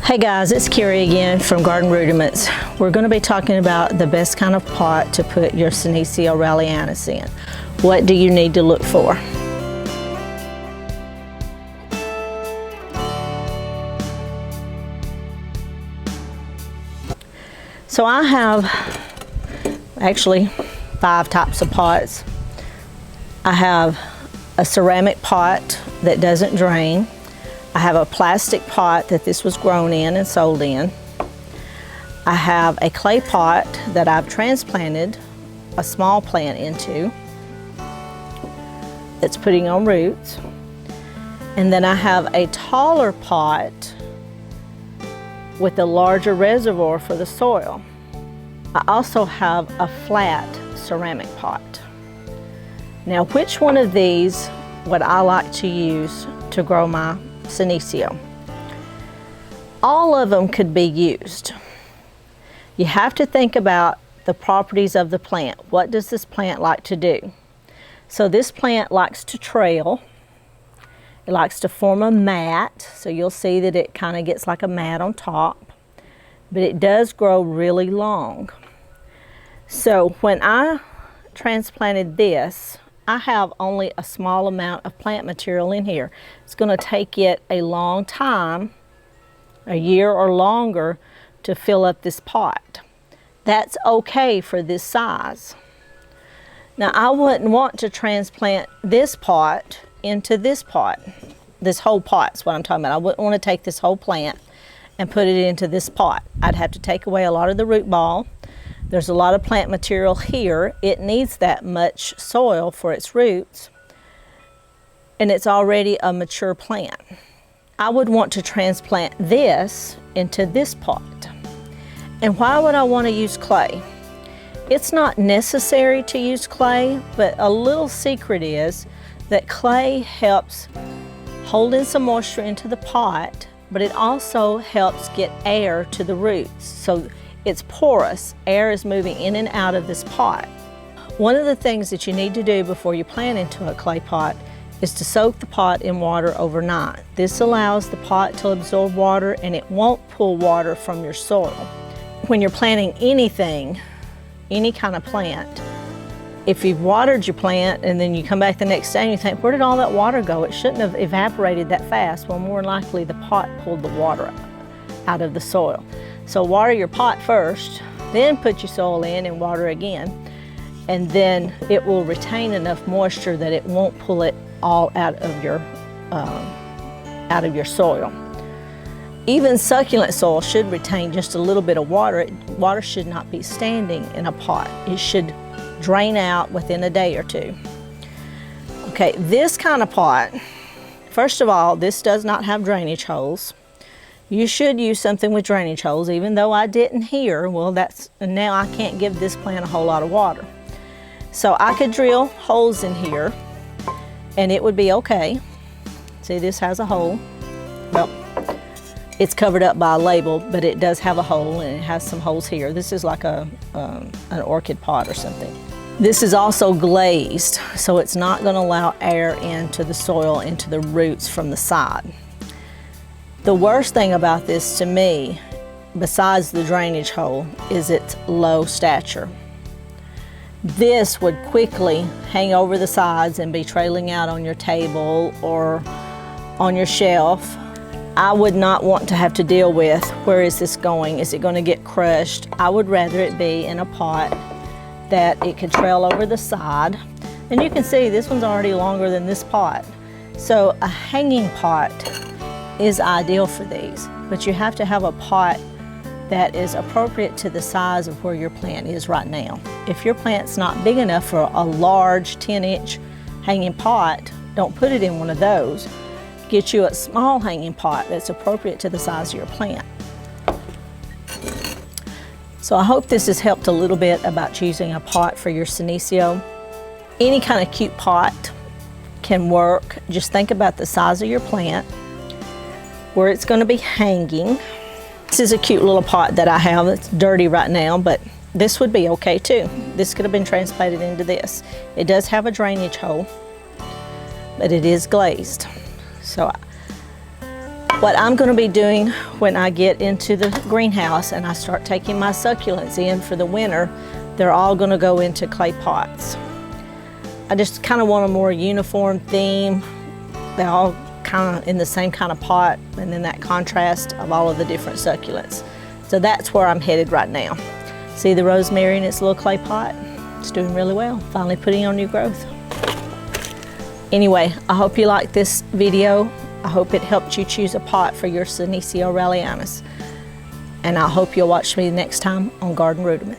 Hey guys, it's Carrie again from Garden Rudiments. We're going to be talking about the best kind of pot to put your Senecio Rowleyanus in. What do you need to look for? So I have actually 5 types of pots. I have a ceramic pot that doesn't drain. I have a plastic pot that this was grown in and sold in. I have a clay pot that I've transplanted a small plant into that's putting on roots. And then I have a taller pot with a larger reservoir for the soil. I also have a flat ceramic pot. Now, which one of these would I like to use to grow my Senecio? All of them could be used. You have to think about the properties of the plant. What does this plant like to do? So this plant likes to trail. It likes to form a mat, so you'll see that it kind of gets like a mat on top, but it does grow really long. So when I transplanted this, I have only a small amount of plant material in here. It's going to take it a long time, a year or longer, to fill up this pot. That's okay for this size. Now, I wouldn't want to transplant this pot into this pot. This whole pot is what I'm talking about. I wouldn't want to take this whole plant and put it into this pot. I'd have to take away a lot of the root ball. There's a lot of plant material here. It needs that much soil for its roots, and it's already a mature plant. I would want to transplant this into this pot. And why would I want to use clay? It's not necessary to use clay, but a little secret is that clay helps hold in some moisture into the pot, but it also helps get air to the roots. So it's porous. Air is moving in and out of this pot. One of the things that you need to do before you plant into a clay pot is to soak the pot in water overnight. This allows the pot to absorb water and it won't pull water from your soil. When you're planting anything, any kind of plant, if you've watered your plant and then you come back the next day and you think, where did all that water go? It shouldn't have evaporated that fast. Well, more likely the pot pulled the water out of the soil. So water your pot first, then put your soil in and water again, and then it will retain enough moisture that it won't pull it all out of your soil. Even succulent soil should retain just a little bit of water. Water should not be standing in a pot. It should drain out within a day or two. Okay, this kind of pot, first of all, this does not have drainage holes. You should use something with drainage holes, even though I didn't here. Well, now I can't give this plant a whole lot of water. So I could drill holes in here and it would be okay. See, this has a hole. Well, it's covered up by a label, but it does have a hole and it has some holes here. This is like an orchid pot or something. This is also glazed, so it's not going to allow air into the soil, into the roots from the side. The worst thing about this to me, besides the drainage hole, is its low stature. This would quickly hang over the sides and be trailing out on your table or on your shelf. I would not want to have to deal with, where is this going? Is it going to get crushed? I would rather it be in a pot that it could trail over the side. And you can see this one's already longer than this pot. So a hanging pot is ideal for these, but you have to have a pot that is appropriate to the size of where your plant is right now. If your plant's not big enough for a large 10-inch hanging pot, don't put it in one of those. Get you a small hanging pot that's appropriate to the size of your plant. So I hope this has helped a little bit about choosing a pot for your Senecio. Any kind of cute pot can work. Just think about the size of your plant, where it's going to be hanging. This is a cute little pot that I have. It's dirty right now, but this would be okay too. This could have been transplanted into this. It does have a drainage hole, but it is glazed. So What I'm going to be doing when I get into the greenhouse and I start taking my succulents in for the winter, they're all going to go into clay pots. I just kind of want a more uniform theme. They're all kind of in the same kind of pot, and then that contrast of all of the different succulents. So that's where I'm headed right now. See the rosemary in its little clay pot? It's doing really well, finally putting on new growth. Anyway, I hope you liked this video. I hope it helped you choose a pot for your Senecio Rowleyanus. And I hope you'll watch me next time on Garden Rudiments.